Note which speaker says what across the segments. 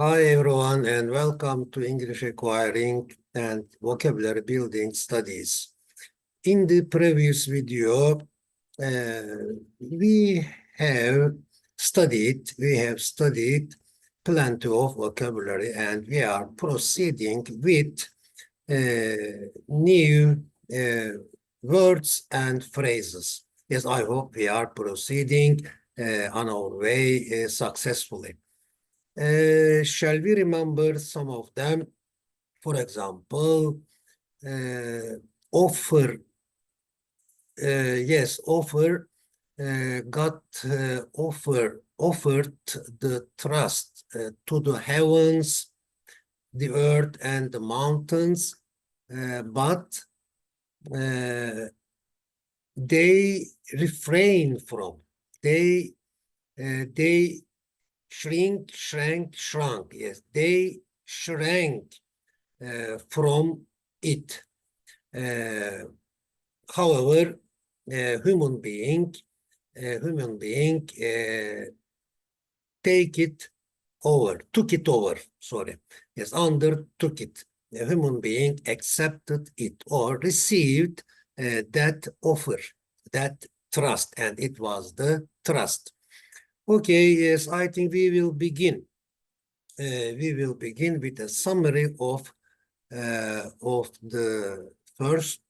Speaker 1: Hi everyone and welcome to English Acquiring and Vocabulary Building Studies. In the previous video, we have studied plenty of vocabulary and we are proceeding with new words and phrases. Yes, I hope we are proceeding on our way successfully. Shall we remember some of them? For example, offer. Yes, offer offered the trust to the heavens, the earth, and the mountains, but they refrain from. They shrank. Yes, they shrank from it. However, human being took it over. Sorry, yes, undertook it. A human being accepted it or received that offer, that trust, and it was the trust. Okay, yes, I think we will begin. We will begin with a summary of the first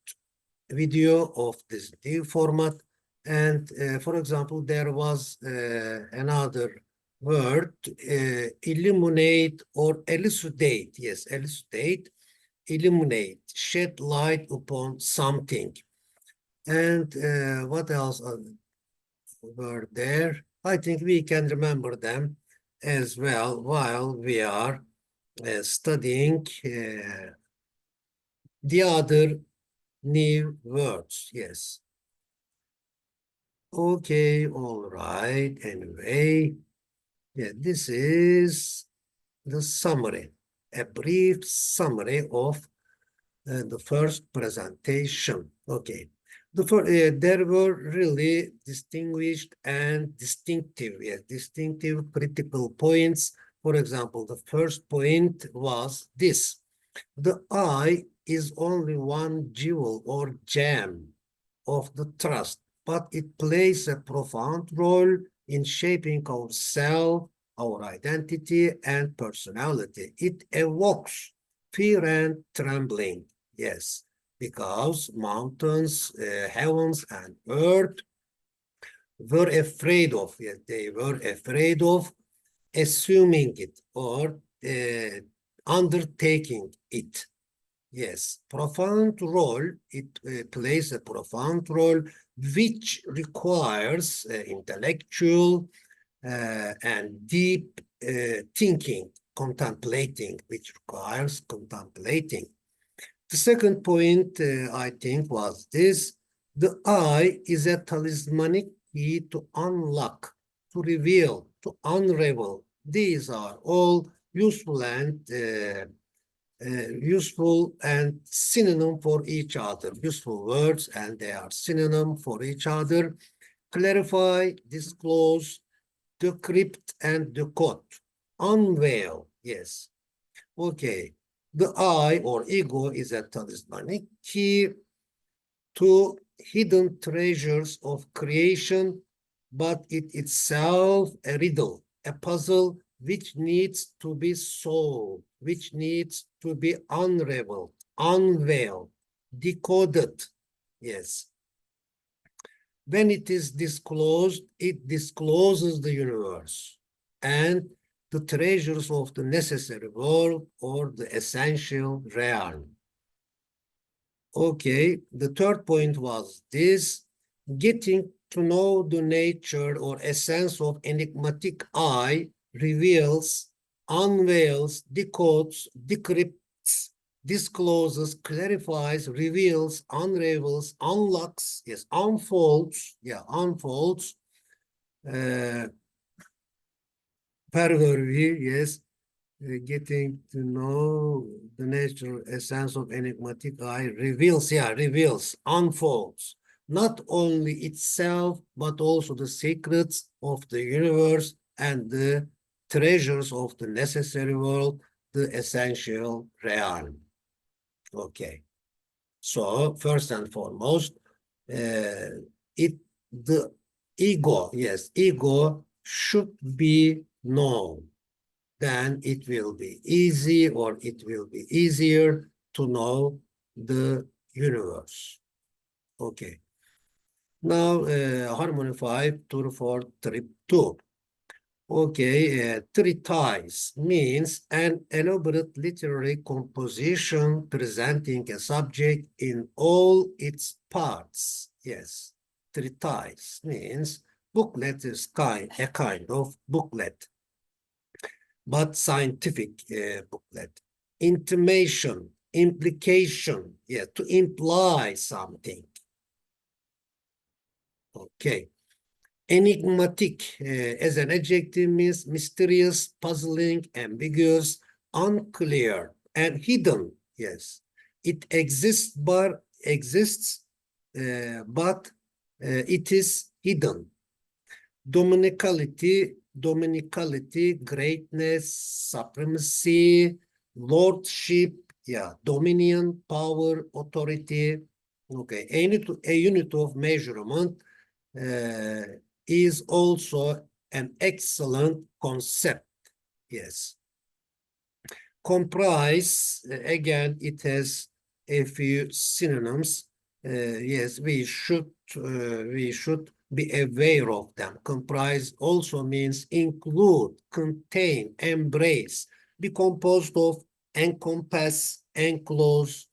Speaker 1: video of this new format. And for example, there was another word, illuminate or elucidate. Yes, elucidate, illuminate, shed light upon something. And what else were there? I think we can remember them as well while we are studying the other new words. Yes. Okay, all right. Anyway, yeah, this is the summary, a brief summary of the first presentation. Okay. There were really distinguished and distinctive critical points. For example, the first point was this: the eye is only one jewel or gem of the trust, but it plays a profound role in shaping our self, our identity, and personality. It evokes fear and trembling. Yes, because mountains, heavens, and earth were afraid of it. They were afraid of assuming it or undertaking it. Yes, profound role. It plays a profound role, which requires intellectual and deep thinking, contemplating, which requires contemplating. The second point, I think, was this: the eye is a talismanic key to unlock, to reveal, to unravel. These are all useful and synonym for each other. Useful words, and they are synonym for each other. Clarify, disclose, decrypt, and decode. Unveil, yes. Okay. The I or ego is a talismanic key to hidden treasures of creation, but it itself a riddle, a puzzle which needs to be solved, which needs to be unraveled, unveiled, decoded. Yes. When it is disclosed, it discloses the universe and the treasures of the necessary world or the essential realm. Okay, the third point was this: getting to know the nature or essence of enigmatic I reveals, unveils, decodes, decrypts, discloses, clarifies, reveals, unravels, unlocks, yes, unfolds, yeah, unfolds, perverse, yes, getting to know the natural essence of enigmatic I reveals, yeah, reveals, unfolds, not only itself, but also the secrets of the universe and the treasures of the necessary world, the essential realm. Okay. So first and foremost, the ego, yes, ego should be known. Then it will be easy, or it will be easier to know the universe. Okay. Now, Harmony 5, Tour 4, Trip 2. Okay, treatise means an elaborate literary composition presenting a subject in all its parts. Yes, treatise means booklet is a kind of booklet, but scientific booklet. Intimation, implication, yeah, to imply something. Okay. Enigmatic as an adjective means mysterious, puzzling, ambiguous, unclear, and hidden. Yes, it exists, but it is hidden. Dominicality, greatness, supremacy, lordship, yeah, dominion, power, authority. Okay, a unit of measurement is also an excellent concept. Yes. Comprise, again, it has a few synonyms. Yes, we should be aware of them. Comprise also means include, contain, embrace, be composed of, encompass, enclose,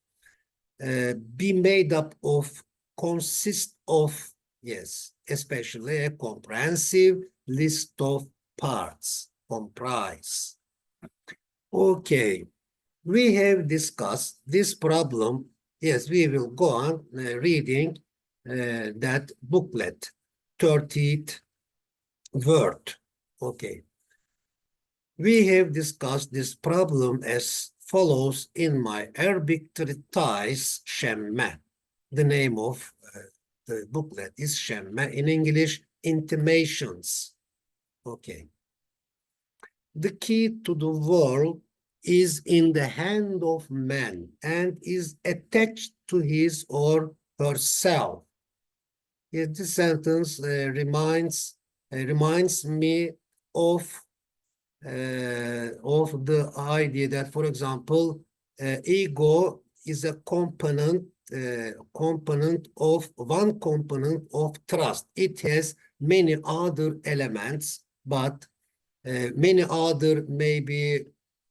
Speaker 1: be made up of, consist of, yes, especially a comprehensive list of parts, comprise. Okay, we have discussed this problem. Yes, we will go on reading that booklet, 30th word. Okay. We have discussed this problem as follows in my Arabic treatise, Shemma. The name of the booklet is Shemma. In English, Intimations. Okay. The key to the world is in the hand of man and is attached to his or herself. Yeah, this sentence reminds me of the idea that, for example, ego is a component of trust. It has many other elements, but many other maybe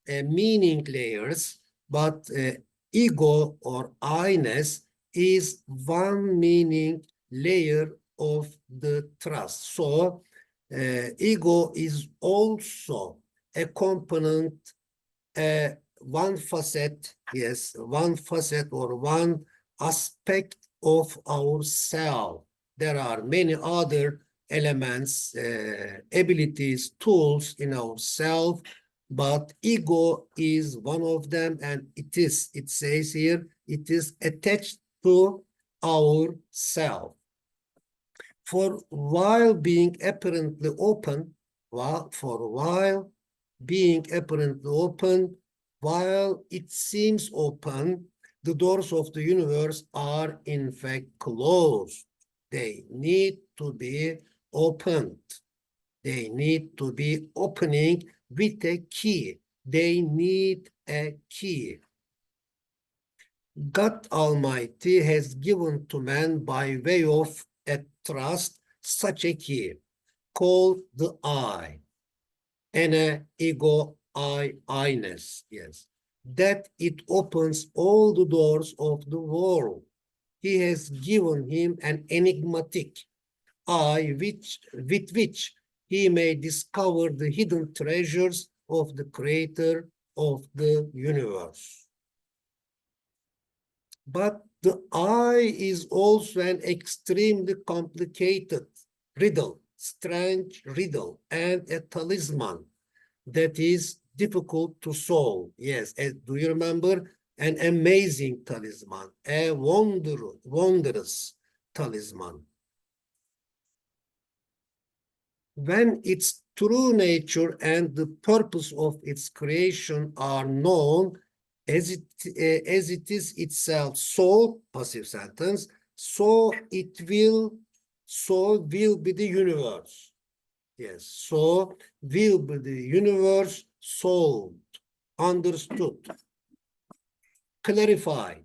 Speaker 1: meaning layers, but ego or I-ness is one meaning layer of the trust. So ego is also a component, one facet, yes, one facet or one aspect of ourself. There are many other elements, abilities, tools in ourself, but ego is one of them, and it says here, it is attached to ourself. For while being apparently open, while it seems open, the doors of the universe are in fact closed. They need to be opened. They need to be opening with a key. They need a key. God Almighty has given to man by way of a trust such a key called the I, ego, I-ness, yes, that it opens all the doors of the world. He has given him an enigmatic I with which he may discover the hidden treasures of the creator of the universe. But the eye is also an extremely complicated riddle, strange riddle, and a talisman that is difficult to solve. Yes, do you remember? An amazing talisman, a wondrous talisman. When its true nature and the purpose of its creation are known as it is itself. So, passive sentence, so will be the universe. Yes, so will be the universe solved, understood, clarified.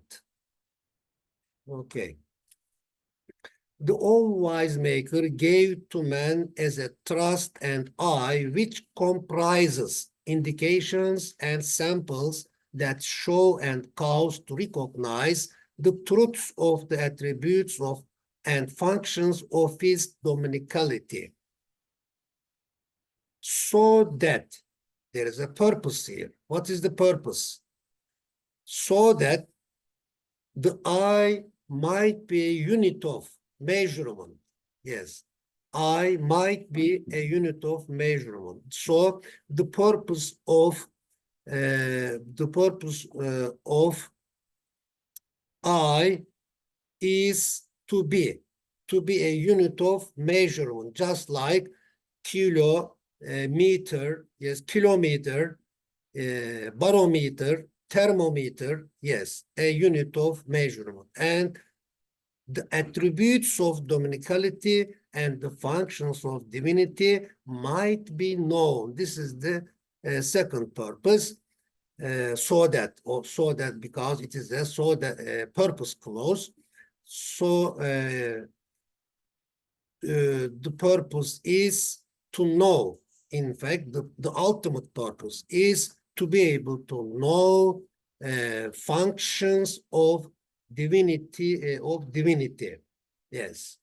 Speaker 1: Okay. The all-wise maker gave to man as a trust and eye, which comprises indications and samples that show and cause to recognize the truths of the attributes of and functions of his dominicality. So that there is a purpose here. What is the purpose? So that the eye might be a unit of measurement. Yes, I might be a unit of measurement. So the purpose of I is to be a unit of measurement, just like meter, yes, kilometer, barometer, thermometer, yes, a unit of measurement. And the attributes of dominicality and the functions of divinity might be known. This is the second purpose. So that because it is a so that purpose clause. So the purpose is to know. In fact, the ultimate purpose is to be able to know functions of divinity. Yes.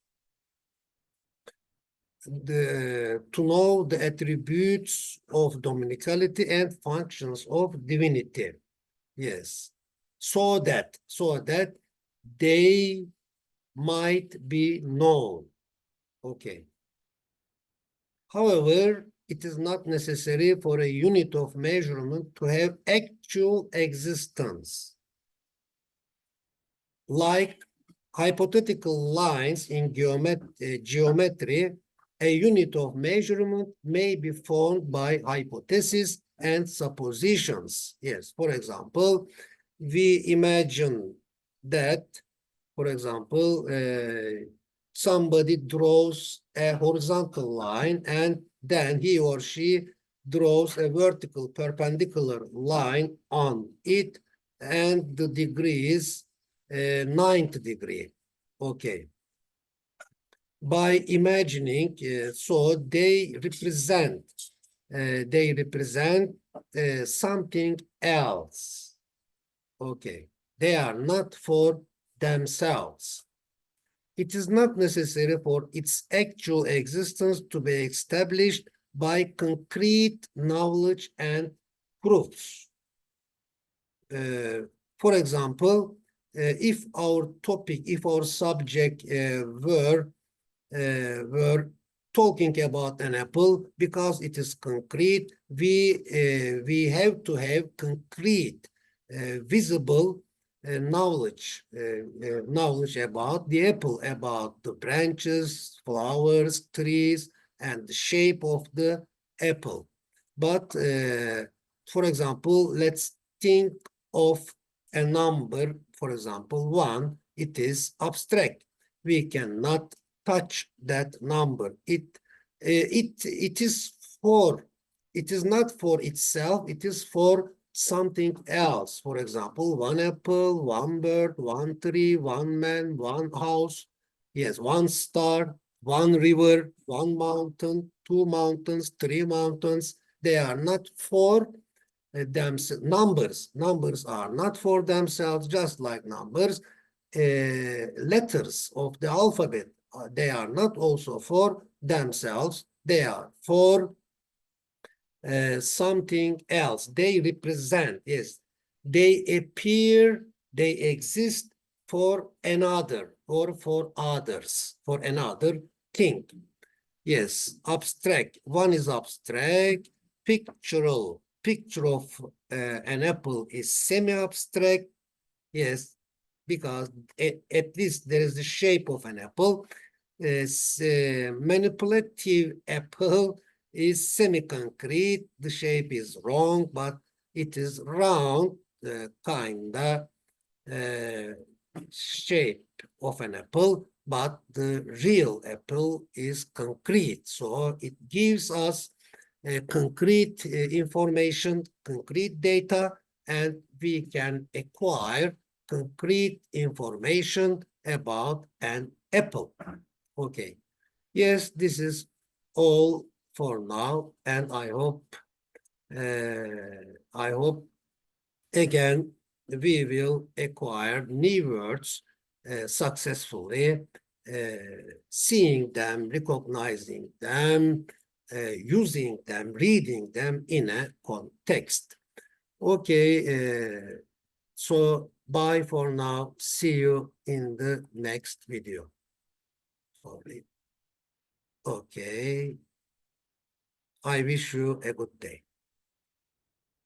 Speaker 1: To know the attributes of dominicality and functions of divinity. Yes. So that they might be known. Okay. However, it is not necessary for a unit of measurement to have actual existence. Like hypothetical lines in geometry, a unit of measurement may be formed by hypotheses and suppositions. Yes, for example, we imagine that, for example, somebody draws a horizontal line and then he or she draws a vertical perpendicular line on it, and the degree is 90 degree. Okay. By imagining, so they represent something else. Okay. They are not for themselves. It is not necessary for its actual existence to be established by concrete knowledge and proofs. For example, if our subject were talking about an apple, because it is concrete, we have to have concrete, visible knowledge about the apple, about the branches, flowers, trees, and the shape of the apple. But for example, let's think of a number, for example, 1. It is abstract. We cannot touch that number. It is not for itself, it is for something else. For example, 1 apple, 1 bird, 1 tree, 1 man, 1 house, yes, 1 star, 1 river, 1 mountain, 2 mountains, 3 mountains. They are not for themselves. Numbers are not for themselves, just like numbers. Letters of the alphabet, they are not also for themselves. They are for something else. They represent, yes, they appear, they exist for another or for others, for another thing. Yes, abstract. One is abstract. Pictorial. Picture of an apple is semi-abstract. Yes, because at least there is the shape of an apple. Manipulative apple is semi-concrete. The shape is wrong, but it is round, kinda shape of an apple, but the real apple is concrete. So it gives us concrete information, concrete data, and we can acquire concrete information about an apple. Okay. Yes, this is all for now, and I hope again we will acquire new words successfully, seeing them, recognizing them, using them, reading them in a context. Okay, so bye for now. See you in the next video. Sorry. Okay. I wish you a good day.